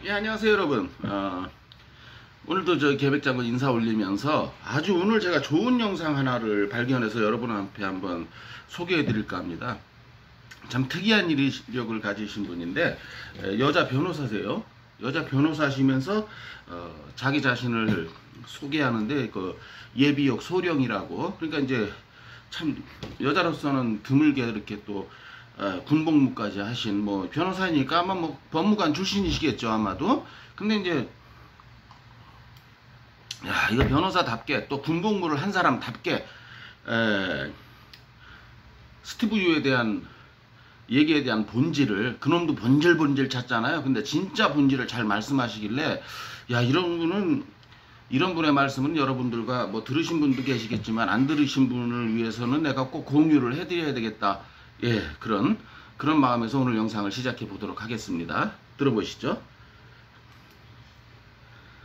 예, 안녕하세요 여러분. 오늘도 저 계백장군 인사 올리면서 아주 오늘 제가 좋은 영상 하나를 발견해서 여러분한테 한번 소개해 드릴까 합니다. 참 특이한 이력을 가지신 분인데 여자 변호사세요. 여자 변호사시면서 자기 자신을 소개하는데 그 예비역 소령이라고, 그러니까 이제 참 여자로서는 드물게 이렇게 또 군복무까지 하신 뭐 변호사니까 아마 뭐 법무관 출신이시겠죠 아마도. 근데 이제 야, 이거 변호사답게 또 군복무를 한 사람답게 스티브 유에 대한 얘기에 대한 본질을, 그놈도 본질 찾잖아요. 근데 진짜 본질을 잘 말씀하시길래 야, 이런 분의 말씀은 여러분들과 뭐 들으신 분도 계시겠지만 안 들으신 분을 위해서는 내가 꼭 공유를 해드려야 되겠다. 예, 그런 마음에서 오늘 영상을 시작해 보도록 하겠습니다. 들어보시죠.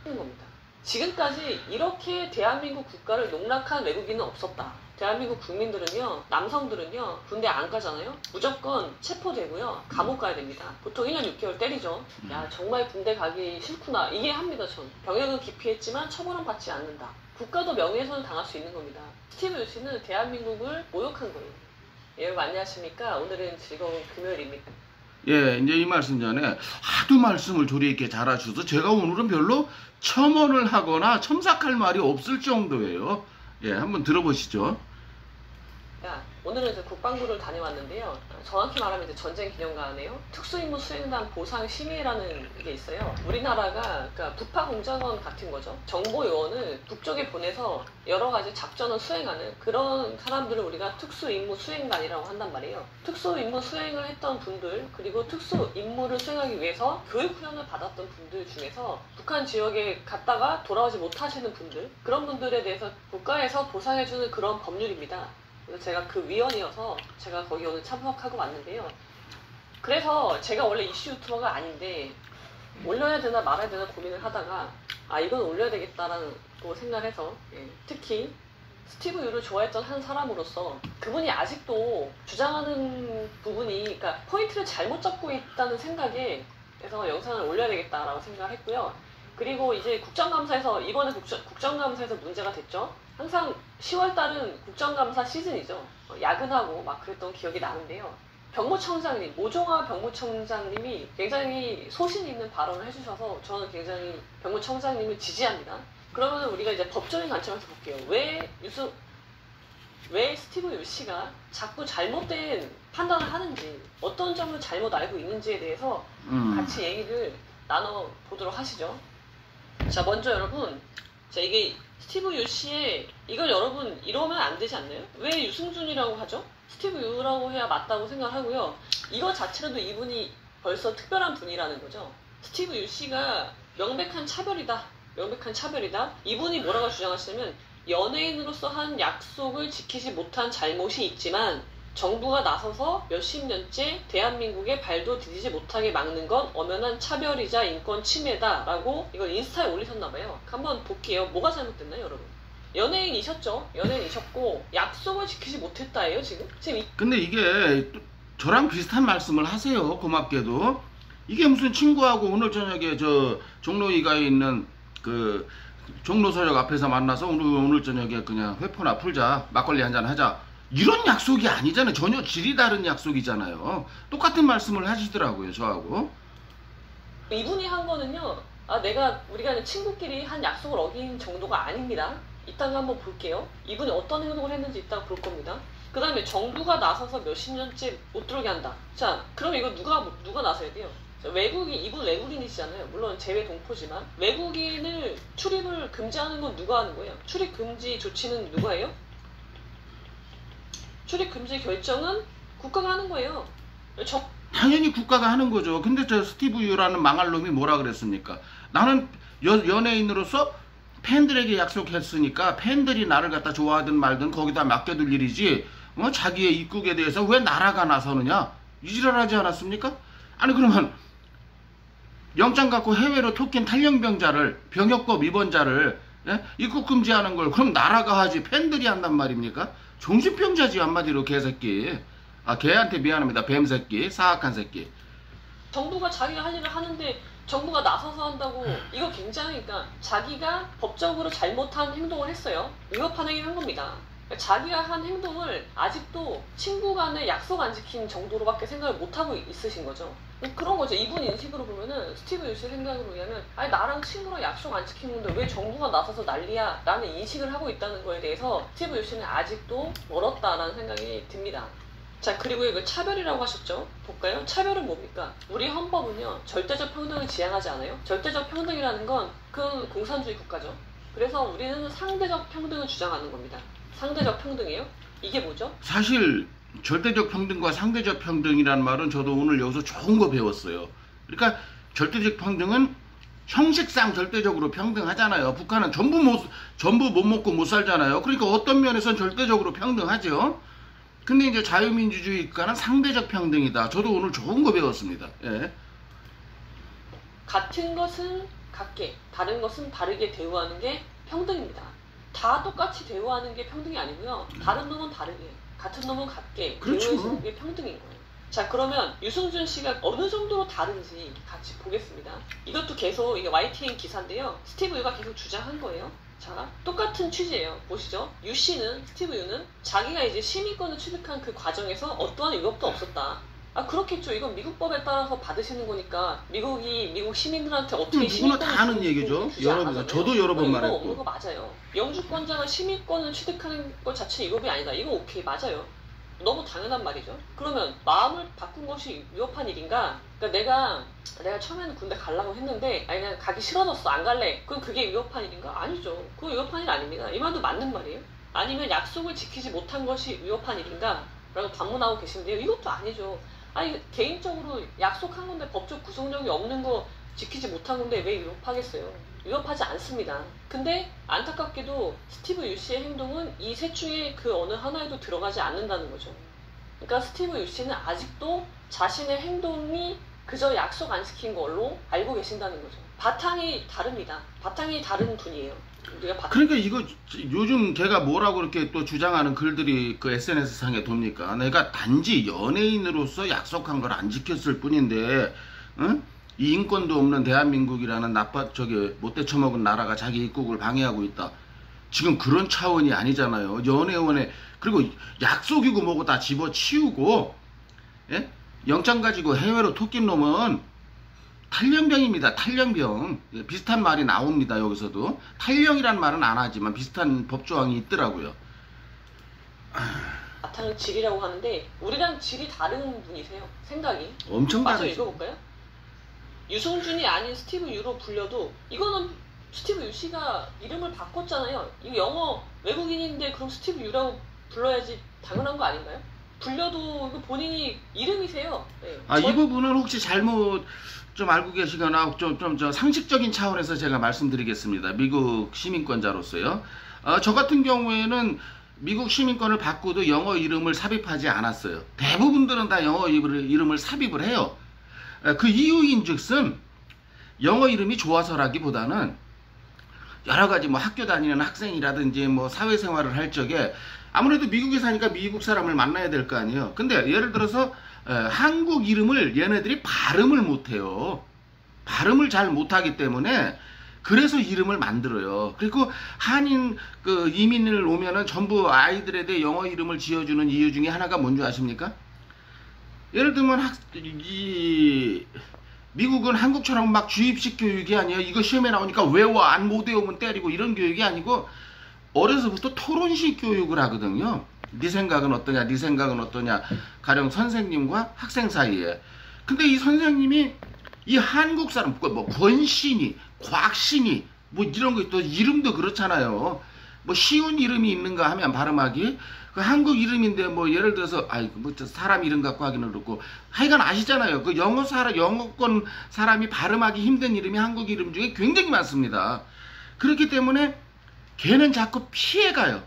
겁니다. 지금까지 이렇게 대한민국 국가를 농락한 외국인은 없었다. 대한민국 국민들은요, 남성들은요, 군대 안 가잖아요. 무조건 체포되고요, 감옥 가야 됩니다. 보통 1년 6개월 때리죠. 야, 정말 군대 가기 싫구나, 이해합니다. 전 병역은 기피했지만 처벌은 받지 않는다. 국가도 명예훼손을 당할 수 있는 겁니다. 스티브 유 씨는 대한민국을 모욕한 거예요. 여러분 안녕하십니까? 오늘은 즐거운 금요일입니다. 예, 이제 이 말씀 전에 하도 말씀을 조리 있게 잘하셔서 제가 오늘은 별로 첨언을 하거나 첨삭할 말이 없을 정도예요. 예, 한번 들어보시죠. 오늘은 이제 국방부를 다녀왔는데요. 정확히 말하면 이제 전쟁기념관이에요. 특수임무 수행단 보상심의라는 게 있어요. 우리나라가 그러니까 북파공작원 같은 거죠. 정보요원을 북쪽에 보내서 여러 가지 작전을 수행하는 그런 사람들을 우리가 특수임무 수행단이라고 한단 말이에요. 특수임무 수행을 했던 분들, 그리고 특수임무를 수행하기 위해서 교육훈련을 받았던 분들 중에서 북한 지역에 갔다가 돌아오지 못하시는 분들, 그런 분들에 대해서 국가에서 보상해주는 그런 법률입니다. 제가 그 위원이어서 제가 거기 오늘 참석하고 왔는데요. 그래서 제가 원래 이슈 유튜버가 아닌데 올려야 되나 말아야 되나 고민을 하다가 이건 올려야 되겠다라는 생각을 해서, 특히 스티브 유를 좋아했던 한 사람으로서 그분이 아직도 주장하는 부분이, 그러니까 포인트를 잘못 잡고 있다는 생각에 그래서 영상을 올려야 되겠다라고 생각을 했고요. 그리고 이제 국정감사에서, 이번에 국정감사에서 문제가 됐죠. 항상 10월달은 국정감사 시즌이죠. 야근하고 막 그랬던 기억이 나는데요. 병무청장님, 모종화 병무청장님이 굉장히 소신 있는 발언을 해주셔서 저는 굉장히 병무청장님을 지지합니다. 그러면 우리가 이제 법적인 관점에서 볼게요. 왜 스티브 유 씨가 자꾸 잘못된 판단을 하는지, 어떤 점을 잘못 알고 있는지에 대해서 같이 얘기를 나눠보도록 하시죠. 자, 먼저 여러분, 자, 이게 스티브 유 씨의, 이걸 여러분 이러면 안 되지 않나요? 왜 유승준이라고 하죠? 스티브 유라고 해야 맞다고 생각하고요. 이거 자체로도 이분이 벌써 특별한 분이라는 거죠. 스티브 유 씨가 명백한 차별이다. 이분이 뭐라고 주장하시냐면, 연예인으로서 한 약속을 지키지 못한 잘못이 있지만 정부가 나서서 몇십 년째 대한민국에 발도 디디지 못하게 막는 건 엄연한 차별이자 인권 침해다라고 이걸 인스타에 올리셨나봐요. 한번 볼게요. 뭐가 잘못됐나요, 여러분? 연예인이셨고 약속을 지키지 못했다예요, 지금? 근데 이게 저랑 비슷한 말씀을 하세요. 고맙게도. 이게 무슨 친구하고 오늘 저녁에 저 종로이가에 있는 그 종로서역 앞에서 만나서 오늘 저녁에 그냥 회포나 풀자, 막걸리 한잔 하자, 이런 약속이 아니잖아요. 전혀 질이 다른 약속이잖아요. 똑같은 말씀을 하시더라고요, 저하고. 이분이 한 거는요, 우리가 친구끼리 한 약속을 어긴 정도가 아닙니다. 이따가 한번 볼게요. 이분이 어떤 행동을 했는지 이따가 볼 겁니다. 그 다음에 정부가 나서서 몇십 년째 못 들어오게 한다. 자, 그럼 이거 누가 나서야 돼요? 이분 외국인이시잖아요. 물론 재외 동포지만 외국인을 출입을 금지하는 건 누가 하는 거예요? 출입 금지 조치는 누가 해요? 출입 금지 결정은 국가가 하는 거예요. 당연히 국가가 하는 거죠. 근데 저 스티브 유라는 망할 놈이 뭐라 그랬습니까? 나는 연예인으로서 팬들에게 약속했으니까 팬들이 나를 갖다 좋아하든 말든 거기다 맡겨둘 일이지, 자기의 입국에 대해서 왜 나라가 나서느냐, 이 지랄하지 않았습니까? 아니 그러면 영장 갖고 해외로 쫓긴 탈영병자를, 병역법 위반자를 입국 금지하는 걸 그럼 나라가 하지 팬들이 한단 말입니까? 정신병자지, 한마디로. 개새끼. 개한테 미안합니다. 뱀새끼, 사악한 새끼. 정부가 자기가 할 일을 하는데 정부가 나서서 한다고 이거 굉장히 그러니까 자기가 법적으로 잘못한 행동을 했어요. 위법한 행위를 한 겁니다. 그러니까 자기가 한 행동을 아직도 친구 간에 약속 안 지킨 정도로밖에 생각을 못하고 있으신 거죠. 그런 거죠. 이분 인식으로 보면은 스티브 유시 생각으로 의하면 아니 나랑 친구랑 약속 안 지키는데 왜 정부가 나서서 난리야 라는 인식을 하고 있다는 거에 대해서 스티브 유시는 아직도 멀었다라는 생각이 듭니다. 자, 그리고 이거 차별이라고 하셨죠? 볼까요? 차별은 뭡니까? 우리 헌법은요, 절대적 평등을 지향하지 않아요? 절대적 평등이라는 건 그 공산주의 국가죠. 그래서 우리는 상대적 평등을 주장하는 겁니다. 상대적 평등이에요? 이게 뭐죠? 사실 절대적 평등과 상대적 평등이라는 말은 저도 오늘 여기서 좋은 거 배웠어요. 그러니까 절대적 평등은 형식상 절대적으로 평등하잖아요. 북한은 전부 못 먹고 못 살잖아요. 그러니까 어떤 면에서는 절대적으로 평등하죠. 근데 이제 자유민주주의 국가는 상대적 평등이다. 저도 오늘 좋은 거 배웠습니다. 예. 같은 것은 같게, 다른 것은 다르게 대우하는 게 평등입니다. 다 똑같이 대우하는 게 평등이 아니고요. 다른 놈은 다르게, 같은 놈은 같게 그렇죠. 대우해주는 게 평등인 거예요. 자, 그러면 유승준 씨가 어느 정도로 다른지 같이 보겠습니다. 이것도 계속 이게 YTN 기사인데요. 스티브 유가 계속 주장한 거예요. 자, 똑같은 취지예요. 보시죠. 유 씨는, 스티브 유는 자기가 이제 시민권을 취득한 그 과정에서 어떠한 위협도 없었다. 아, 그렇겠죠. 이건 미국 법에 따라서 받으시는 거니까 미국 시민들한테 어떻게 누구나 다 아는 얘기죠. 여러분, 저도 여러 번 말했고. 없는 거 맞아요. 영주권자가 시민권을 취득하는 것 자체 위법이 아니다. 이거 오케이, 맞아요. 너무 당연한 말이죠. 그러면 마음을 바꾼 것이 위협한 일인가? 그러니까 내가 처음에는 군대 가려고 했는데 아니 그냥 가기 싫어졌어, 안 갈래. 그럼 그게 위협한 일인가? 아니죠. 그거 위협한 일 아닙니다. 이 말도 맞는 말이에요. 아니면 약속을 지키지 못한 것이 위협한 일인가? 라고 반문하고 계신데요. 이것도 아니죠. 아니 개인적으로 약속한 건데 법적 구속력이 없는 거 지키지 못한 건데 왜 위협하겠어요? 위협하지 않습니다. 근데 안타깝게도 스티브 유 씨의 행동은 이 셋 중에 그 어느 하나에도 들어가지 않는다는 거죠. 그러니까 스티브 유 씨는 아직도 자신의 행동이 그저 약속 안 지킨 걸로 알고 계신다는 거죠. 바탕이 다릅니다. 바탕이 다른 분이에요. 그러니까 이거 요즘 걔가 뭐라고 그렇게 또 주장하는 글들이 그 SNS 상에 돕니까? 내가 단지 연예인으로서 약속한 걸 안 지켰을 뿐인데, 응? 이 인권도 없는 대한민국이라는 못돼 처먹은 나라가 자기 입국을 방해하고 있다. 지금 그런 차원이 아니잖아요. 연애원에, 그리고 약속이고 뭐고 다 집어치우고, 예? 영장 가지고 해외로 토낀 놈은 탈령병입니다. 탈령병. 비슷한 말이 나옵니다. 여기서도. 탈령이란 말은 안 하지만 비슷한 법조항이 있더라고요. 바탕은 질이라고 하는데 우리랑 질이 다른 분이세요. 생각이. 엄청 마저 다르죠. 읽어볼까요? 유승준이 아닌 스티브 유로 불려도 이거는 스티브 유 씨가 이름을 바꿨잖아요. 이거 영어 외국인인데 그럼 스티브 유라고 불러야지 당연한 거 아닌가요? 불려도 이거 본인이 이름이세요. 네. 이 부분은 혹시 잘못 좀 알고 계시거나 저 상식적인 차원에서 제가 말씀드리겠습니다. 미국 시민권자로서요. 저 같은 경우에는 미국 시민권을 받고도 영어 이름을 삽입하지 않았어요. 대부분들은 다 영어 이름을 삽입을 해요. 그 이유인즉슨 영어 이름이 좋아서라기보다는 여러 가지 뭐 학교 다니는 학생이라든지 뭐 사회생활을 할 적에 아무래도 미국에 사니까 미국 사람을 만나야 될 거 아니에요. 근데 예를 들어서 한국 이름을 얘네들이 발음을 못해요. 발음을 잘 못하기 때문에 그래서 이름을 만들어요. 그리고 한인 그 이민을 오면은 전부 아이들에 대해 영어 이름을 지어주는 이유 중에 하나가 뭔지 아십니까? 예를 들면 미국은 한국처럼 막 주입식 교육이 아니에요. 이거 시험에 나오니까 외워 안 못 외우면 때리고 이런 교육이 아니고 어려서부터 토론식 교육을 하거든요. 네 생각은 어떠냐, 네 생각은 어떠냐. 가령 선생님과 학생 사이에. 근데 이 선생님이 이 한국 사람, 뭐 권신이, 곽신이, 뭐 이런 거 또 이름도 그렇잖아요. 뭐 쉬운 이름이 있는가 하면 발음하기. 그 한국 이름인데 뭐 예를 들어서 뭐 사람 이름 갖고 하기는 그렇고 하여간 아시잖아요. 그 영어권 사람이 발음하기 힘든 이름이 한국 이름 중에 굉장히 많습니다. 그렇기 때문에 걔는 자꾸 피해가요.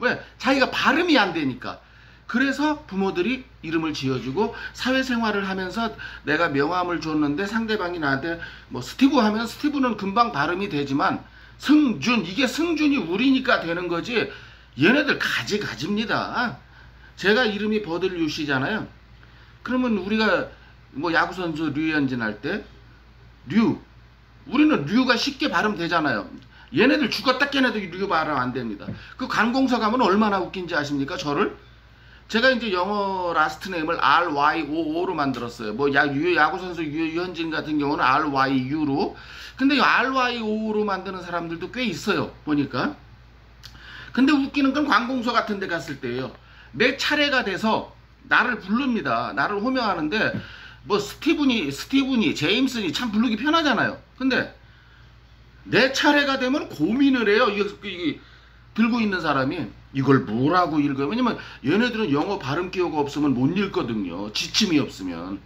왜? 자기가 발음이 안 되니까. 그래서 부모들이 이름을 지어주고 사회생활을 하면서 내가 명함을 줬는데 상대방이 나한테 뭐 스티브 하면 스티브는 금방 발음이 되지만 승준, 이게 승준이 우리니까 되는 거지. 얘네들 가지입니다. 제가 이름이 버들류 씨잖아요. 그러면 우리가 뭐 야구선수 류현진 할 때 류, 그러면 류가 쉽게 발음되잖아요. 얘네들 죽었다 깨내도 류 발음 안 됩니다. 그 관공서 가면 얼마나 웃긴지 아십니까? 저를 제가 이제 영어 라스트 네임을 RYOO로 만들었어요. 뭐 야구선수 유현진 같은 경우는 RYU로. 근데 이 RYOO로 만드는 사람들도 꽤 있어요. 보니까. 근데 웃기는 건 관공서 같은 데 갔을 때예요. 내 차례가 돼서 나를 부릅니다. 나를 호명하는데 뭐 스티븐이 제임슨이 참 부르기 편하잖아요. 근데 내 차례가 되면 고민을 해요. 이게 들고 있는 사람이 이걸 뭐라고 읽어요. 왜냐면 얘네들은 영어 발음 기호가 없으면 못 읽거든요. 지침이 없으면.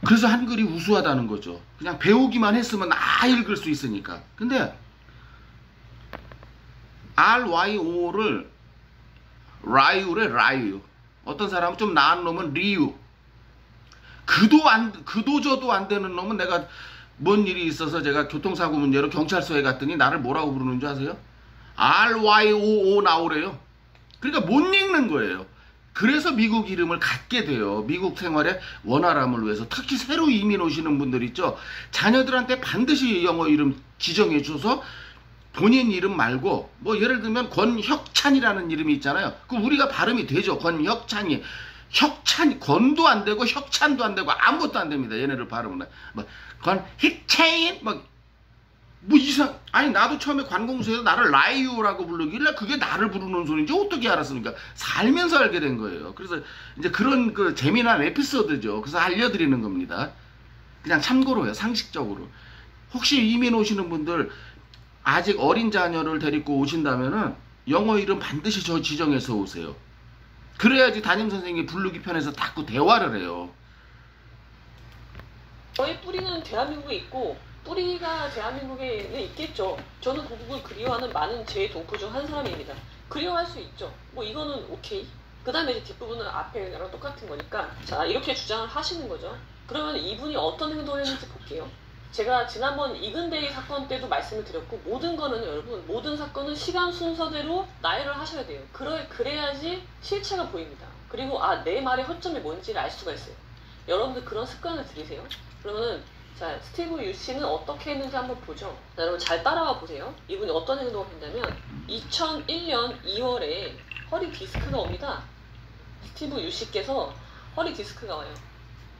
그래서 한글이 우수하다는 거죠. 그냥 배우기만 했으면 읽을 수 있으니까. 근데 RYO를 라유래 라유. 어떤 사람은 좀 나은 놈은 리유. 그도저도 안 되는 놈은 내가 뭔 일이 있어서 제가 교통사고 문제로 경찰서에 갔더니 나를 뭐라고 부르는 줄 아세요? RYOO 나오래요. 그러니까 못 읽는 거예요. 그래서 미국 이름을 갖게 돼요. 미국 생활의 원활함을 위해서. 특히 새로 이민 오시는 분들 있죠. 자녀들한테 반드시 영어 이름 지정해 줘서 본인 이름 말고 뭐 예를 들면 권혁찬이라는 이름이 있잖아요. 그 우리가 발음이 되죠. 권혁찬이. 권도 안 되고 혁찬도 안 되고 아무것도 안 됩니다. 얘네들 발음은. 뭐 권희채인 뭐 이상. 아니 나도 처음에 관공서에서 나를 라이유라고 부르길래 그게 나를 부르는 소리인지 어떻게 알았습니까? 살면서 알게 된 거예요. 그래서 이제 그런 그 재미난 에피소드죠. 그래서 알려드리는 겁니다. 그냥 참고로요. 상식적으로. 혹시 이민 오시는 분들 아직 어린 자녀를 데리고 오신다면은 영어 이름 반드시 저 지정해서 오세요. 그래야지 담임선생님이 부르기 편해서 자꾸 대화를 해요. 저희 뿌리는 대한민국에 있고 뿌리가 대한민국에 있겠죠. 저는 고국을 그리워하는 많은 제 동포 중 한 사람입니다. 그리워할 수 있죠. 뭐 이거는 오케이. 그 다음에 이제 뒷부분은 앞에랑 똑같은 거니까. 자, 이렇게 주장을 하시는 거죠. 그러면 이분이 어떤 행동을 했는지 볼게요. 제가 지난번 이근데이 사건 때도 말씀을 드렸고, 모든 거는 여러분, 모든 사건은 시간 순서대로 나열을 하셔야 돼요. 그래야지 실체가 보입니다. 그리고 내 말의 허점이 뭔지를 알 수가 있어요. 여러분들 그런 습관을 들이세요. 그러면은 자, 스티브 유 씨는 어떻게 했는지 한번 보죠. 자, 여러분 잘 따라와 보세요. 이분이 어떤 행동을 했냐면 2001년 2월에 허리 디스크가 옵니다. 스티브 유 씨께서 허리 디스크가 와요.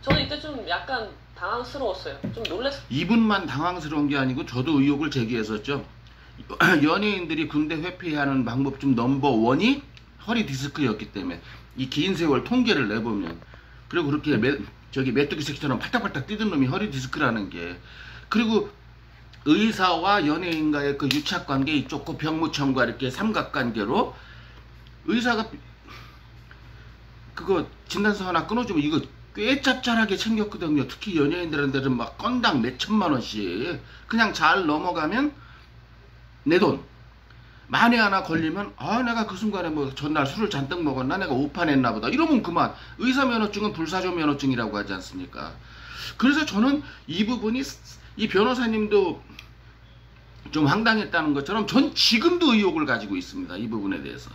저는 이때 좀 약간 당황스러웠어요. 좀 놀랐어요. 이분만 당황스러운 게 아니고 저도 의혹을 제기했었죠. 연예인들이 군대 회피하는 방법 중 넘버1이 허리 디스크였기 때문에 이 긴 세월 통계를 내보면 그리고 그렇게 메뚜기 새끼처럼 팔딱팔딱 뛰던 놈이 허리 디스크라는 게. 그리고 의사와 연예인과의 그 유착관계 이쪽 병무청과 이렇게 삼각관계로 의사가 그거 진단서 하나 끊어주면 이거 꽤 짭짤하게 챙겼거든요. 특히 연예인들한테는 막 건당 몇천만 원씩. 그냥 잘 넘어가면 내 돈. 만에 하나 걸리면 내가 그 순간에 뭐 전날 술을 잔뜩 먹었나, 내가 오판했나 보다, 이러면 그만. 의사 면허증은 불사조 면허증이라고 하지 않습니까? 그래서 저는 이 부분이, 이 변호사님도 좀 황당했다는 것처럼 전 지금도 의혹을 가지고 있습니다. 이 부분에 대해서.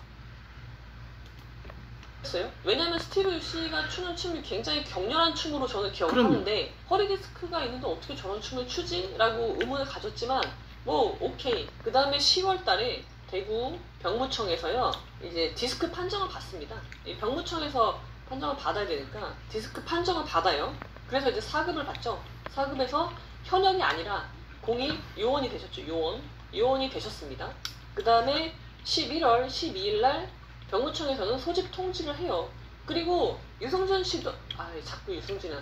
왜냐면 스티브 유 씨가 추는 춤이 굉장히 격렬한 춤으로 저는 기억을 하는데, 허리 디스크가 있는데 어떻게 저런 춤을 추지? 라고 의문을 가졌지만 뭐 오케이. 그 다음에 10월 달에 대구 병무청에서요, 이제 디스크 판정을 받습니다. 이 병무청에서 판정을 받아야 되니까 디스크 판정을 받아요. 그래서 이제 4급을 받죠. 4급에서 현역이 아니라 공익 요원이 되셨죠. 요원이 되셨습니다. 그 다음에 11월 12일 날 병무청에서는 소집 통지를 해요. 그리고 유승준 씨도, 자꾸 유승준은,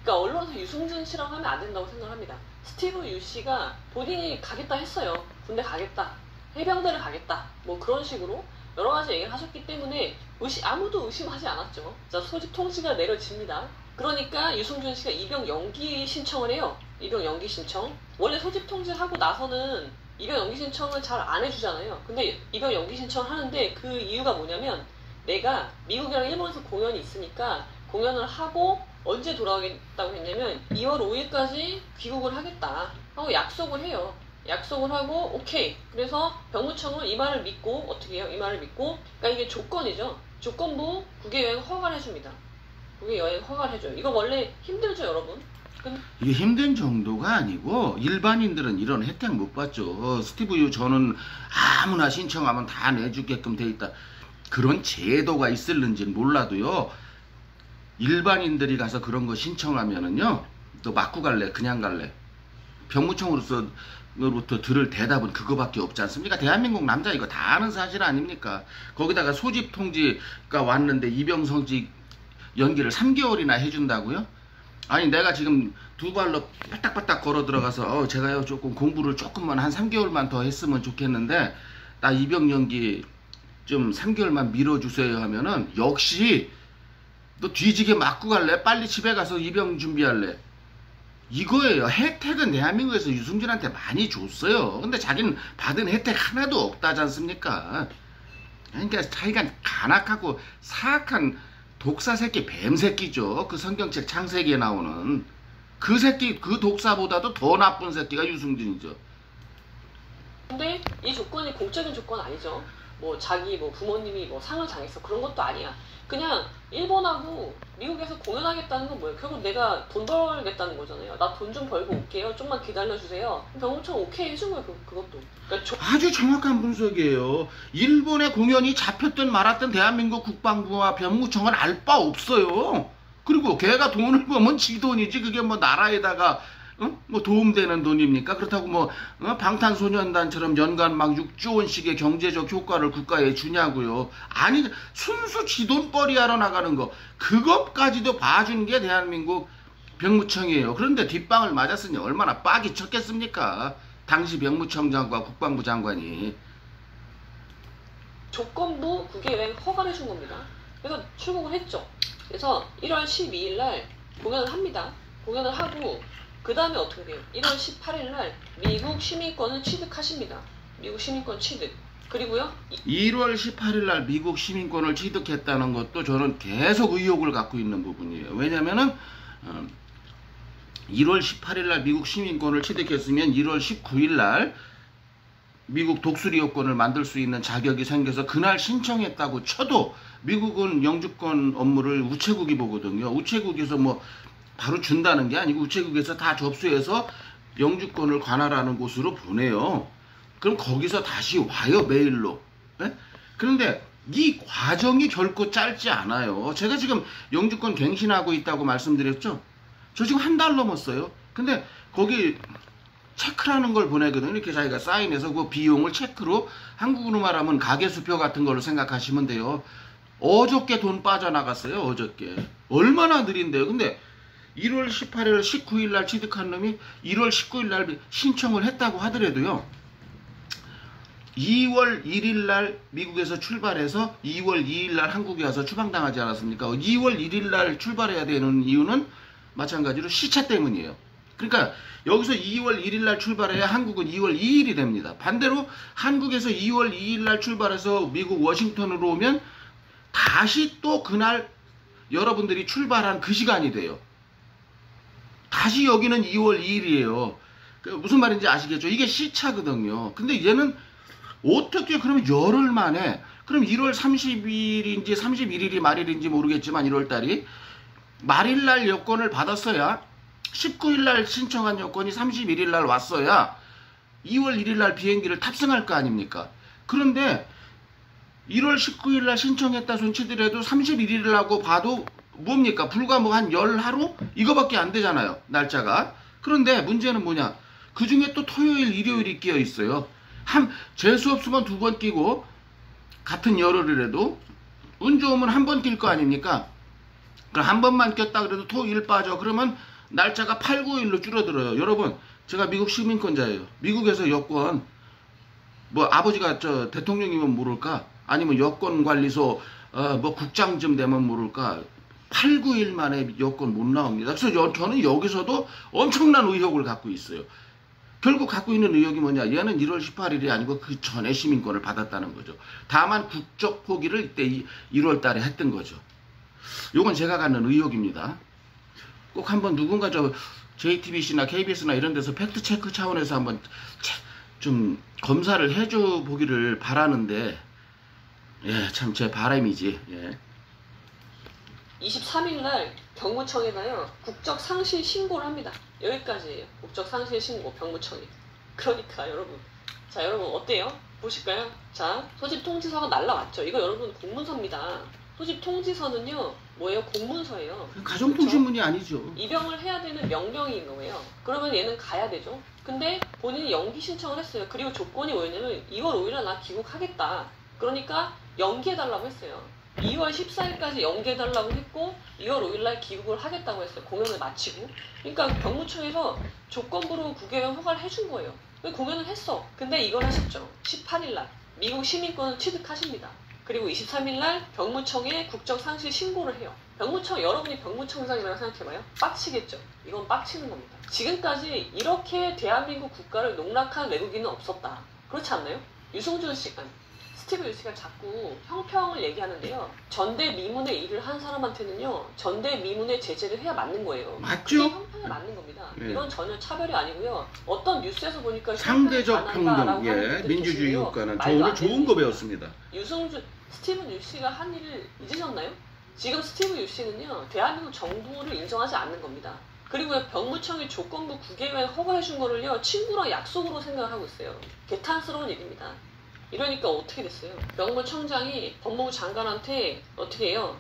그러니까 언론에서 유승준 씨라고 하면 안 된다고 생각합니다. 스티브 유 씨가 본인이 가겠다 했어요. 군대 가겠다, 해병대를 가겠다, 뭐 그런 식으로 여러 가지 얘기를 하셨기 때문에 아무도 의심하지 않았죠. 자, 소집 통지가 내려집니다. 그러니까 유승준 씨가 입영 연기 신청을 해요. 입영 연기 신청. 원래 소집 통지하고 나서는 입영 연기 신청을 잘 안 해주잖아요. 근데 입영 연기 신청을 하는데 그 이유가 뭐냐면, 내가 미국이랑 일본에서 공연이 있으니까 공연을 하고 언제 돌아오겠다고 했냐면 2월 5일까지 귀국을 하겠다 하고 약속을 해요. 약속을 하고 오케이. 그래서 병무청은 이 말을 믿고 어떻게 해요? 이 말을 믿고, 그러니까 이게 조건이죠. 조건부 국외여행 허가를 해줍니다. 국외여행 허가를 해줘요. 이거 원래 힘들죠, 여러분? 이게 힘든 정도가 아니고 일반인들은 이런 혜택 못 받죠. 스티브 유 저는 아무나 신청하면 다 내주게끔 돼 있다. 그런 제도가 있을는지는 몰라도요. 일반인들이 가서 그런 거 신청하면은요. 너 맞고 갈래? 그냥 갈래? 병무청으로부터 들을 대답은 그거밖에 없지 않습니까? 대한민국 남자 이거 다 아는 사실 아닙니까? 거기다가 소집 통지가 왔는데 이병성직 연기를 3개월이나 해준다고요? 아니 내가 지금 두 발로 빠딱빠딱 걸어 들어가서 제가요 조금 공부를 조금만 한 3개월만 더 했으면 좋겠는데 나 입영 연기 좀 3개월만 밀어주세요 하면은 역시 너 뒤지게 맞고 갈래? 빨리 집에 가서 입영 준비할래? 이거예요. 혜택은 대한민국에서 유승준한테 많이 줬어요. 근데 자기는 받은 혜택 하나도 없다지 않습니까? 그러니까 자기가 간악하고 사악한 독사 새끼 뱀 새끼죠. 그 성경책 창세기에 나오는 그 새끼 그 독사보다도 더 나쁜 새끼가 유승준이죠. 근데 이 조건이 공적인 조건 아니죠. 뭐 자기 뭐 부모님이 뭐 상을 당했어 그런 것도 아니야. 그냥 일본하고 미국에서 공연하겠다는 건 뭐예요? 결국 내가 돈 벌겠다는 거잖아요. 나 돈 좀 벌고 올게요. 좀만 기다려주세요. 병무청 오케이 해준 거예요. 그것도. 그러니까 아주 정확한 분석이에요. 일본의 공연이 잡혔든 말았든 대한민국 국방부와 병무청은 알 바 없어요. 그리고 걔가 돈을 벌면 지 돈이지 그게 뭐 나라에다가 뭐 도움되는 돈입니까? 그렇다고 뭐 방탄소년단처럼 연간 막 6조 원씩의 경제적 효과를 국가에 주냐고요. 아니 순수 지돈벌이 하러 나가는 거 그것까지도 봐준 게 대한민국 병무청이에요. 그런데 뒷방을 맞았으니 얼마나 빡이 쳤겠습니까? 당시 병무청장과 국방부 장관이. 조건부 국외여행 허가를 준 겁니다. 그래서 출국을 했죠. 그래서 1월 12일 날 공연을 합니다. 공연을 하고 그 다음에 어떻게 돼요? 1월 18일 날 미국 시민권을 취득하십니다. 미국 시민권 취득. 그리고요. 1월 18일 날 미국 시민권을 취득했다는 것도 저는 계속 의혹을 갖고 있는 부분이에요. 왜냐면은 1월 18일 날 미국 시민권을 취득했으면 1월 19일 날 미국 독수리 여권을 만들 수 있는 자격이 생겨서 그날 신청했다고 쳐도 미국은 영주권 업무를 우체국이 보거든요. 우체국에서 뭐 바로 준다는 게 아니고 우체국에서 다 접수해서 영주권을 관할하는 곳으로 보내요. 그럼 거기서 다시 와요, 메일로. 네? 그런데 이 과정이 결코 짧지 않아요. 제가 지금 영주권 갱신하고 있다고 말씀드렸죠? 저 지금 한 달 넘었어요. 근데 거기 체크라는 걸 보내거든요. 이렇게 자기가 사인해서 그 비용을 체크로 한국으로 말하면 가계수표 같은 걸로 생각하시면 돼요. 어저께 돈 빠져나갔어요. 어저께. 얼마나 느린데요. 근데 1월 18일, 19일 날 취득한 놈이 1월 19일 날 신청을 했다고 하더라도요. 2월 1일 날 미국에서 출발해서 2월 2일 날 한국에 와서 추방당하지 않았습니까? 2월 1일 날 출발해야 되는 이유는 마찬가지로 시차 때문이에요. 그러니까 여기서 2월 1일 날 출발해야 한국은 2월 2일이 됩니다. 반대로 한국에서 2월 2일 날 출발해서 미국 워싱턴으로 오면 다시 또 그날 여러분들이 출발한 그 시간이 돼요. 다시 여기는 2월 2일이에요. 무슨 말인지 아시겠죠? 이게 시차거든요. 근데 얘는 어떻게 그러면 열흘 만에 그럼 1월 30일인지 31일이 말일인지 모르겠지만 1월달이 말일날 여권을 받았어야 19일날 신청한 여권이 31일날 왔어야 2월 1일날 비행기를 탑승할 거 아닙니까? 그런데 1월 19일날 신청했다 손치더라도 31일이라고 봐도 뭡니까? 불과 뭐 한 열하루? 이거밖에 안 되잖아요. 날짜가. 그런데 문제는 뭐냐? 그 중에 또 토요일, 일요일이 끼어 있어요. 재수 없으면 2번 끼고 같은 열흘이라도 운 좋으면 한 번 낄 거 아닙니까? 그럼 한 번만 꼈다 그래도 토일 빠져. 그러면 날짜가 8, 9일로 줄어들어요. 여러분, 제가 미국 시민권자예요. 미국에서 여권, 뭐 아버지가 저 대통령이면 모를까? 아니면 여권관리소 뭐 국장쯤 되면 모를까? 8, 9일 만에 여권 못 나옵니다. 그래서 저는 여기서도 엄청난 의혹을 갖고 있어요. 결국 갖고 있는 의혹이 뭐냐? 얘는 1월 18일이 아니고 그 전에 시민권을 받았다는 거죠. 다만 국적 포기를 이때 1월 달에 했던 거죠. 요건 제가 갖는 의혹입니다. 꼭 한번 누군가 저 JTBC나 KBS나 이런 데서 팩트체크 차원에서 한번 좀 검사를 해줘 보기를 바라는데, 예, 참 제 바람이지. 예. 23일 날 병무청에다요 국적 상실 신고를 합니다. 여기까지예요. 국적 상실 신고 병무청에. 그러니까 여러분, 자 여러분 어때요? 보실까요? 자, 소집 통지서가 날라왔죠. 이거 여러분 공문서입니다. 소집 통지서는요 뭐예요? 공문서예요. 가정통신문이 아니죠. 입영을 해야 되는 명령인 거예요. 그러면 얘는 가야 되죠. 근데 본인이 연기 신청을 했어요. 그리고 조건이 뭐였냐면 2월 5일에 나 귀국하겠다. 그러니까 연기해달라고 했어요. 2월 14일까지 연기해달라고 했고 2월 5일날 귀국을 하겠다고 했어요. 공연을 마치고. 그러니까 병무청에서 조건부로 국외여행 허가를 해준 거예요. 공연을 했어. 근데 이걸 하셨죠. 18일날 미국 시민권을 취득하십니다. 그리고 23일날 병무청에 국적상실 신고를 해요. 병무청, 여러분이 병무청장이라고 생각해봐요. 빡치겠죠. 이건 빡치는 겁니다. 지금까지 이렇게 대한민국 국가를 농락한 외국인은 없었다. 그렇지 않나요? 유승준 씨, 아니, 스티브 유씨가 자꾸 형평을 얘기하는데요. 전대미문의 일을 한 사람한테는요, 전대미문의 제재를 해야 맞는 거예요. 맞죠? 그게 형평에 맞는 겁니다. 예. 이건 전혀 차별이 아니고요. 어떤 뉴스에서 보니까 상대적 형평이 평등, 반한다라고 하는 예, 분들이 민주주의 계시고요. 국가는 저 말도 오늘 안 좋은 되는 거 얘기입니다. 배웠습니다. 스티븐 유씨가 한 일을 잊으셨나요? 지금 스티브 유씨는요, 대한민국 정부를 인정하지 않는 겁니다. 그리고 병무청이 조건부 국외여행 허가해준 거를요, 친구랑 약속으로 생각을 하고 있어요. 개탄스러운 일입니다. 이러니까 어떻게 됐어요? 병무청장이 법무부 장관한테 어떻게 해요?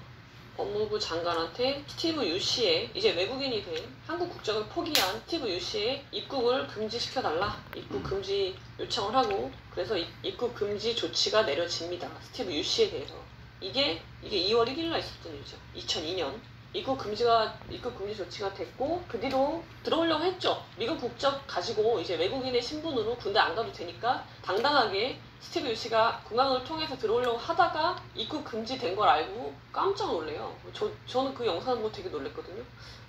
법무부 장관한테 스티브 유씨의 이제 외국인이 된 한국 국적을 포기한 스티브 유씨의 입국을 금지시켜달라. 입국 금지 요청을 하고 그래서 입국 금지 조치가 내려집니다. 스티브 유씨에 대해서. 이게 2월 1일날 있었던 일이죠. 2002년. 입국 금지 조치가 됐고 그 뒤로 들어오려고 했죠. 미국 국적 가지고 이제 외국인의 신분으로 군대 안 가도 되니까 당당하게 스티브 유씨가 공항을 통해서 들어오려고 하다가 입국 금지된 걸 알고 깜짝 놀래요. 저는 그 영상을 보고 되게 놀랬거든요.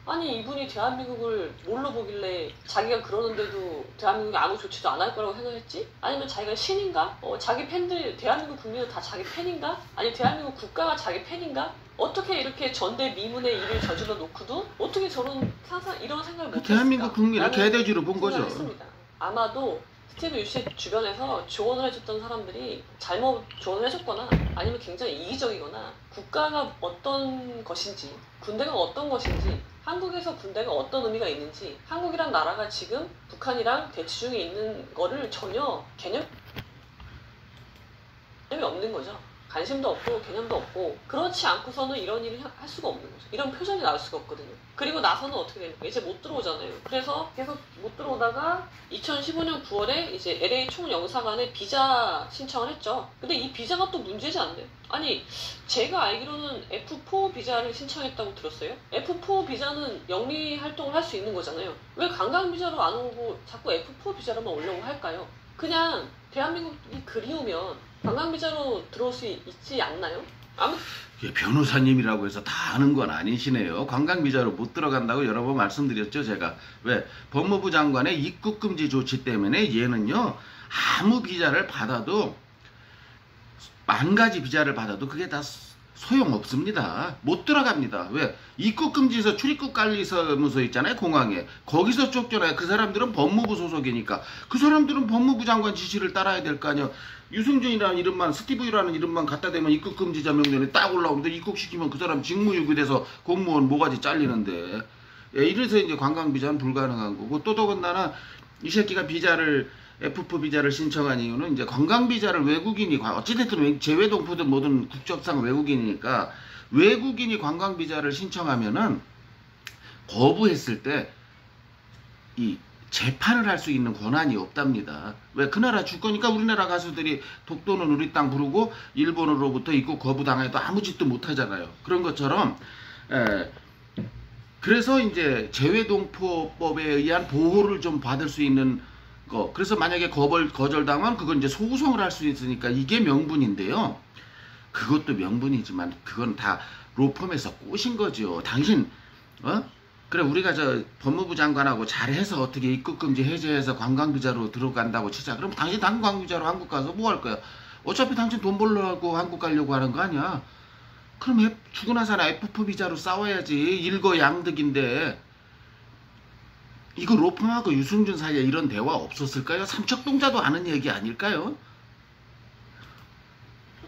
아니 이분이 대한민국을 뭘로 보길래 자기가 그러는데도 대한민국이 아무 조치도 안 할 거라고 생각했지? 아니면 자기가 신인가? 자기 팬들, 대한민국 국민은 다 자기 팬인가? 아니 대한민국 국가가 자기 팬인가? 어떻게 이렇게 전대미문의 일을 저질러 놓고도 어떻게 이런 생각을 못했을까? 대한민국 국민을 개돼지로 본 거죠. 했습니다. 아마도 스티브 유씨 주변에서 조언을 해줬던 사람들이 잘못 조언을 해줬거나 아니면 굉장히 이기적이거나 국가가 어떤 것인지 군대가 어떤 것인지 한국에서 군대가 어떤 의미가 있는지 한국이란 나라가 지금 북한이랑 대치 중에 있는 거를 전혀 개념이 없는 거죠. 관심도 없고 개념도 없고 그렇지 않고서는 이런 일을 할 수가 없는 거죠. 이런 표정이 나올 수가 없거든요. 그리고 나서는 어떻게 됩니까? 이제 못 들어오잖아요. 그래서 계속 못 들어오다가 2015년 9월에 이제 LA 총영사관에 비자 신청을 했죠. 근데 이 비자가 또 문제지 않나요? 아니 제가 알기로는 F4 비자를 신청했다고 들었어요. F4 비자는 영리 활동을 할 수 있는 거잖아요. 왜 관광 비자로 안 오고 자꾸 F4 비자로만 오려고 할까요? 그냥 대한민국이 그리우면 관광비자로 들어올 수 있지 않나요? 변호사님이라고 해서 다 아는 건 아니시네요. 관광비자로 못 들어간다고 여러 번 말씀드렸죠, 제가. 왜? 법무부 장관의 입국금지 조치 때문에 얘는요, 아무 비자를 받아도, 10,000가지 비자를 받아도 그게 다 소용없습니다. 못 들어갑니다. 왜? 입국금지서 출입국 관리사무소 있잖아요, 공항에. 거기서 쫓겨나요. 그 사람들은 법무부 소속이니까. 그 사람들은 법무부 장관 지시를 따라야 될 거 아니에요. 유승준이라는 이름만, 스티브라는 이름만 갖다 대면 입국금지자 명령에 딱 올라오는데 입국시키면 그 사람 직무유기돼서 공무원 모가지 잘리는데. 예, 이래서 이제 관광비자는 불가능한 거고, 또 더군다나 이 새끼가 F4 비자를 신청한 이유는 이제 관광비자를 외국인이, 어찌됐든 재외동포든 뭐든 국적상 외국인이니까 외국인이 관광비자를 신청하면은 거부했을 때 이 재판을 할 수 있는 권한이 없답니다. 왜? 그 나라 주권이니까 우리나라 가수들이 독도는 우리 땅 부르고 일본으로부터 입국 거부당해도 아무 짓도 못 하잖아요. 그런 것처럼 그래서 이제 재외동포법에 의한 보호를 좀 받을 수 있는 거. 그래서 만약에 거절당하면 그건 이제 소송을 할 수 있으니까 이게 명분인데요. 그것도 명분이지만 그건 다 로펌에서 꼬신 거죠. 당신 그래 우리가 저 법무부 장관하고 잘해서 어떻게 입국금지 해제해서 관광비자로 들어간다고 치자. 그럼 당신 관광비자로 한국 가서 뭐 할 거야? 어차피 당신 돈 벌려고 한국 가려고 하는 거 아니야? 그럼 죽으나 사나 F4 비자로 싸워야지. 일거양득인데. 이거 로펌하고 유승준 사이에 이런 대화 없었을까요? 삼척동자도 아는 얘기 아닐까요?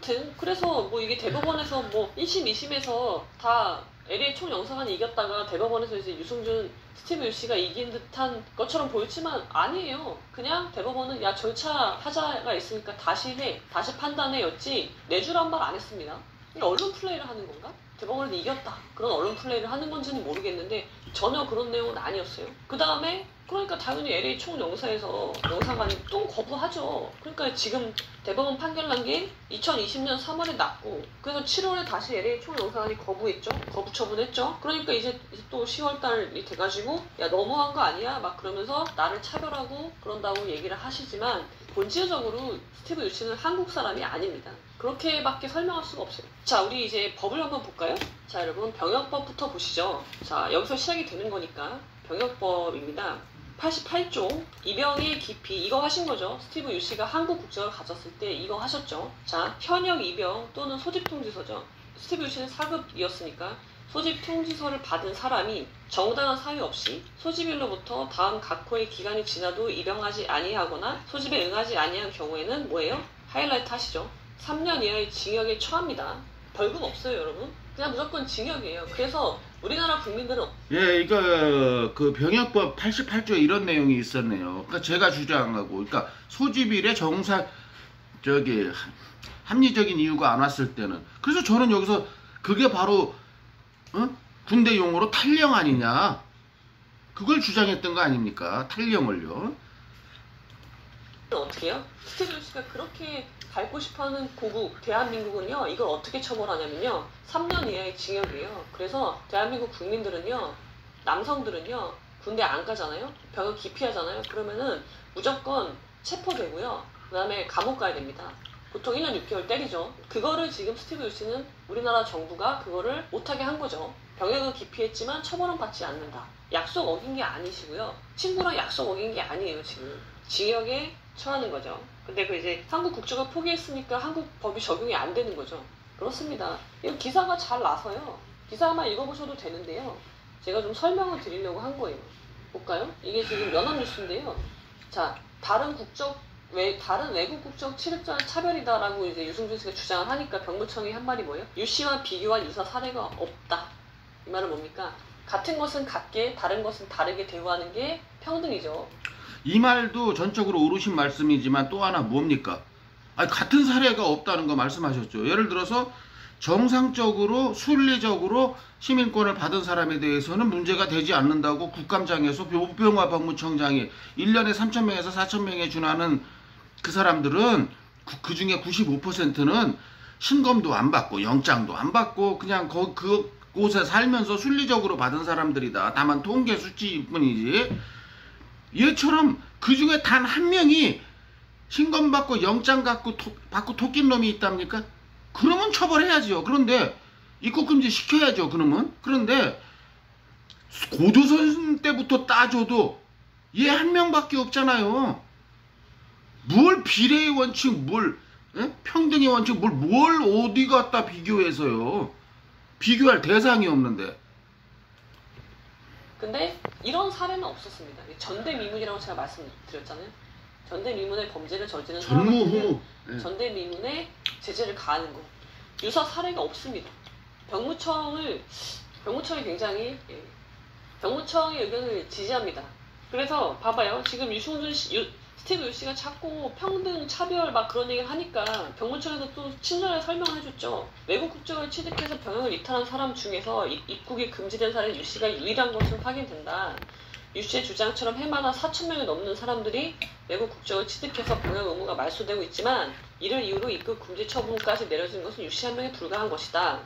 아무튼 그래서 뭐 이게 대법원에서 뭐 1심, 2심에서 다 LA 총영사관이 이겼다가 대법원에서 이제 유승준, 스티브 유씨가 이긴 듯한 것처럼 보였지만 아니에요. 그냥 대법원은 야 절차 하자가 있으니까 다시 해, 다시 판단해였지 내주란 말 안 했습니다. 이게 언론 플레이를 하는 건가? 대법원에서 이겼다. 그런 언론 플레이를 하는 건지는 모르겠는데 전혀 그런 내용은 아니었어요. 그 다음에 그러니까 당연히 LA 총영사에서 영사관이 또 거부하죠. 그러니까 지금 대법원 판결 난 게 2020년 3월에 났고 그래서 7월에 다시 LA 총영사관이 거부했죠. 거부 처분했죠. 그러니까 이제 또 10월달이 돼가지고 야 너무한 거 아니야? 막 그러면서 나를 차별하고 그런다고 얘기를 하시지만 본질적으로 스티브 유씨는 한국 사람이 아닙니다. 그렇게밖에 설명할 수가 없어요. 자, 우리 이제 법을 한번 볼까요? 자, 여러분 병역법부터 보시죠. 자, 여기서 시작이 되는 거니까 병역법입니다. 88조 입영의 기피 이거 하신 거죠. 스티브 유씨가 한국 국적을 가졌을 때 이거 하셨죠. 자, 현역 입영 또는 소집 통지서죠. 스티브 유씨는 4급이었으니까 소집 통지서를 받은 사람이 정당한 사유 없이 소집일로부터 다음 각호의 기간이 지나도 입영하지 아니하거나 소집에 응하지 아니한 경우에는 뭐예요? 하이라이트 하시죠. 3년 이하의 징역에 처합니다. 벌금 없어요, 여러분. 그냥 무조건 징역이에요. 그래서 우리나라 국민들은 예, 이거 그 병역법 88조에 이런 내용이 있었네요. 그러니까 제가 주장하고, 그러니까 소집일에 합리적인 이유가 안 왔을 때는. 그래서 저는 여기서 그게 바로 군대 용어로 탈령 아니냐. 그걸 주장했던 거 아닙니까? 탈령을요. 어떻게 해요? 스티브 유씨가 그렇게 밟고 싶어하는 고국 대한민국은요 이걸 어떻게 처벌하냐면요 3년 이하의 징역이에요. 그래서 대한민국 국민들은요 남성들은요 군대 안 가잖아요. 병역 기피하잖아요. 그러면은 무조건 체포되고요 그 다음에 감옥 가야 됩니다. 보통 1년 6개월 때리죠. 그거를 지금 스티브 유씨는 우리나라 정부가 그거를 못하게 한 거죠. 병역을 기피했지만 처벌은 받지 않는다. 약속 어긴 게 아니시고요. 친구랑 약속 어긴 게 아니에요. 지금 징역에 처하는 거죠. 근데 그 이제 한국 국적을 포기했으니까 한국 법이 적용이 안 되는 거죠. 그렇습니다. 이거 기사가 잘 나서요. 기사만 읽어보셔도 되는데요. 제가 좀 설명을 드리려고 한 거예요. 볼까요? 이게 지금 연합뉴스인데요. 자, 다른 외국 국적 취득자는 차별이다라고 이제 유승준 씨가 주장을 하니까 병무청이 한 말이 뭐예요? 유 씨와 비교할 유사 사례가 없다. 이 말은 뭡니까? 같은 것은 같게, 다른 것은 다르게 대우하는 게 평등이죠. 이 말도 전적으로 옳으신 말씀이지만 또 하나 뭡니까? 아니, 같은 사례가 없다는 거 말씀하셨죠. 예를 들어서 정상적으로 순리적으로 시민권을 받은 사람에 대해서는 문제가 되지 않는다고 국감장에서 오병화 법무청장이 1년에 3,000명에서 4,000명에 준하는 그 사람들은 그 중에 95%는 신검도 안 받고 영장도 안 받고 그냥 그곳에 살면서 순리적으로 받은 사람들이다. 다만 통계 수치일 뿐이지. 얘처럼 그 중에 단 한 명이 신검 받고 영장 받고 토낀 놈이 있답니까? 그러면 처벌해야죠. 그런데 입국 금지 시켜야죠. 그런데 고조선 때부터 따져도 얘 한 명밖에 없잖아요. 뭘 비례의 원칙, 평등의 원칙, 뭘 어디 갖다 비교해서요. 비교할 대상이 없는데. 근데 이런 사례는 없었습니다. 전대미문이라고 제가 말씀드렸잖아요. 전대미문의 범죄를 저지른 사람은 전대미문에 제재를 가하는 거. 유사 사례가 없습니다. 병무청이 굉장히 병무청의 의견을 지지합니다. 그래서 봐봐요. 지금 스티브 유씨가 자꾸 평등, 차별 막 그런 얘기를 하니까 병무청에서 또 친절하게 설명을 해줬죠. 외국 국적을 취득해서 병역을 이탈한 사람 중에서 입국이 금지된 사례는 유씨가 유일한 것으로 확인된다. 유씨의 주장처럼 해마다 4,000명이 넘는 사람들이 외국 국적을 취득해서 병역 의무가 말소되고 있지만 이를 이유로 입국 금지 처분까지 내려진 것은 유씨 한 명에 불과한 것이다.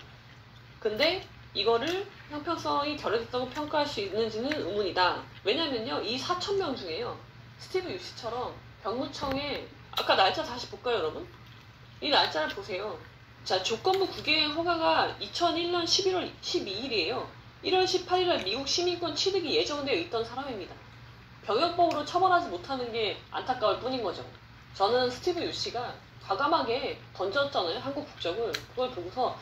근데 이거를 형평성이 결여됐다고 평가할 수 있는지는 의문이다. 왜냐면요, 이 4,000명 중에요. 스티브 유씨처럼 병무청에 아까 날짜 다시 볼까요, 여러분? 이 날짜를 보세요. 자, 조건부 구개행 허가가 2001년 11월 12일이에요. 1월 18일에 미국 시민권 취득이 예정되어 있던 사람입니다. 병역법으로 처벌하지 못하는 게 안타까울 뿐인 거죠. 저는 스티브 유씨가 과감하게 던졌잖아요, 한국 국적을. 그걸 보고서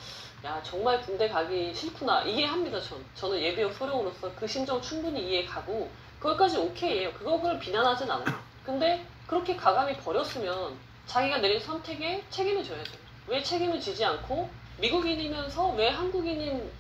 야, 정말 군대 가기 싫구나 이해합니다. 저는 예비역 소령으로서 그 심정 충분히 이해가고 그것까지 오케이예요. 그걸 비난하진 않아요. 근데 그렇게 과감히 버렸으면 자기가 내린 선택에 책임을 져야죠. 왜 책임을 지지 않고 미국인이면서 왜 한국인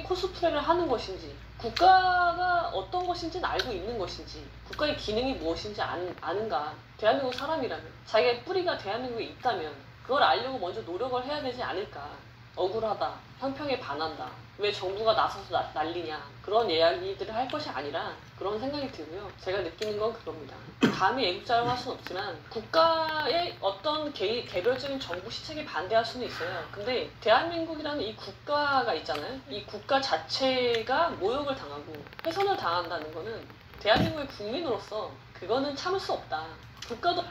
코스프레를 하는 것인지, 국가가 어떤 것인지는 알고 있는 것인지, 국가의 기능이 무엇인지 아는가. 대한민국 사람이라면, 자기의 뿌리가 대한민국에 있다면 그걸 알려고 먼저 노력을 해야 되지 않을까. 억울하다, 형평에 반한다, 왜 정부가 나서서 난리냐, 그런 이야기들을 할 것이 아니라 그런 생각이 들고요. 제가 느끼는 건 그겁니다. 감히 애국자라고 할 수는 없지만 국가의 어떤 개별적인 정부 시책에 반대할 수는 있어요. 근데 대한민국이라는 이 국가가 있잖아요. 이 국가 자체가 모욕을 당하고 훼손을 당한다는 거는 대한민국의 국민으로서 그거는 참을 수 없다. 국가도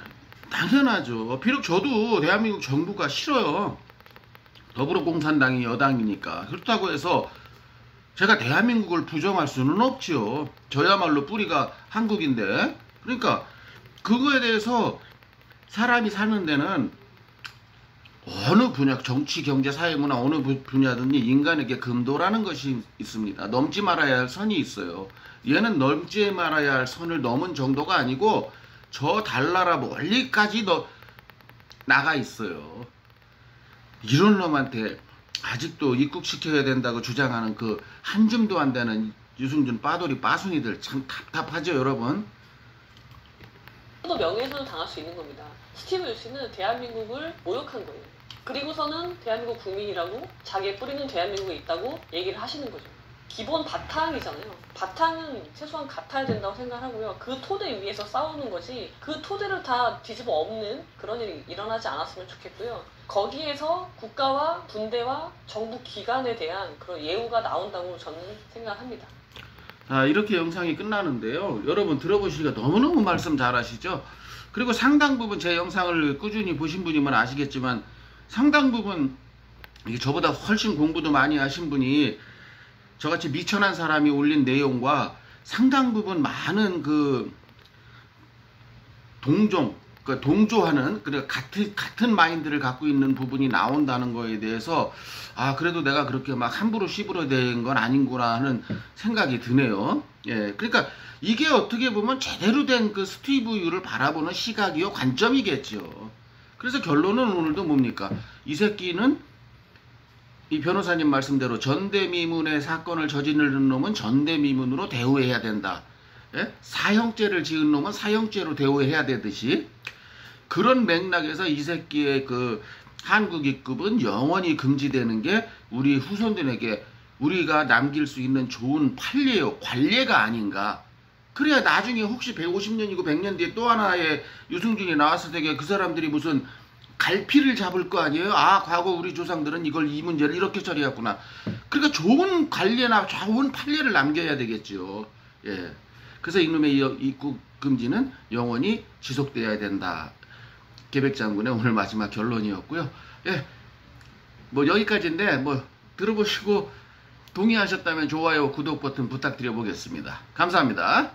당연하죠. 비록 저도 대한민국 정부가 싫어요. 더불어공산당이 여당이니까. 그렇다고 해서 제가 대한민국을 부정할 수는 없지요. 저야말로 뿌리가 한국인데. 그러니까 그거에 대해서 사람이 사는 데는 어느 분야, 정치, 경제, 사회, 문화 어느 분야든지 인간에게 금도라는 것이 있습니다. 넘지 말아야 할 선이 있어요. 얘는 넘지 말아야 할 선을 넘은 정도가 아니고 저 달나라 멀리까지 나가 있어요. 이런 놈한테 아직도 입국시켜야 된다고 주장하는 그 한 줌도 안 되는 유승준 빠돌이 빠순이들 참 답답하죠, 여러분. 또 명예훼손을 당할 수 있는 겁니다. 스티브 유씨는 대한민국을 모욕한 거예요. 그리고서는 대한민국 국민이라고, 자기의 뿌리는 대한민국에 있다고 얘기를 하시는 거죠. 기본 바탕이잖아요. 바탕은 최소한 같아야 된다고 생각하고요. 그 토대 위에서 싸우는 거지, 그 토대를 다 뒤집어 엎는 그런 일이 일어나지 않았으면 좋겠고요. 거기에서 국가와 군대와 정부 기관에 대한 그런 예우가 나온다고 저는 생각합니다. 자, 이렇게 영상이 끝나는데요. 여러분 들어보시니까 너무너무 말씀 잘하시죠? 그리고 상당 부분 제 영상을 꾸준히 보신 분이면 아시겠지만 상당 부분 이게 저보다 훨씬 공부도 많이 하신 분이 저같이 미천한 사람이 올린 내용과 상당 부분 많은 그 동조하는, 그러니까 같은 마인드를 갖고 있는 부분이 나온다는 거에 대해서 그래도 내가 그렇게 막 함부로 씹으려 된 건 아닌구나 하는 생각이 드네요. 예, 그러니까 이게 어떻게 보면 제대로 된 그 스티브 유를 바라보는 시각이요, 관점이겠죠. 그래서 결론은 오늘도 뭡니까? 이 새끼는 이 변호사님 말씀대로 전대미문의 사건을 저지르는 놈은 전대미문으로 대우해야 된다. 예? 사형죄를 지은 놈은 사형죄로 대우해야 되듯이 그런 맥락에서 이 새끼의 그 한국 입국은 영원히 금지되는 게 우리 후손들에게 우리가 남길 수 있는 좋은 판례요, 관례가 아닌가. 그래야 나중에 혹시 150년이고 100년 뒤에 또 하나의 유승준이 나왔을 때 그 사람들이 무슨 갈피를 잡을 거 아니에요? 과거 우리 조상들은 이 문제를 이렇게 처리했구나. 그러니까 좋은 관례나 좋은 판례를 남겨야 되겠죠. 예. 그래서 이놈의 입국 금지는 영원히 지속돼야 된다. 계백장군의 오늘 마지막 결론이었고요. 예. 뭐 여기까지인데 뭐 들어보시고 동의하셨다면 좋아요, 구독 버튼 부탁드려 보겠습니다. 감사합니다.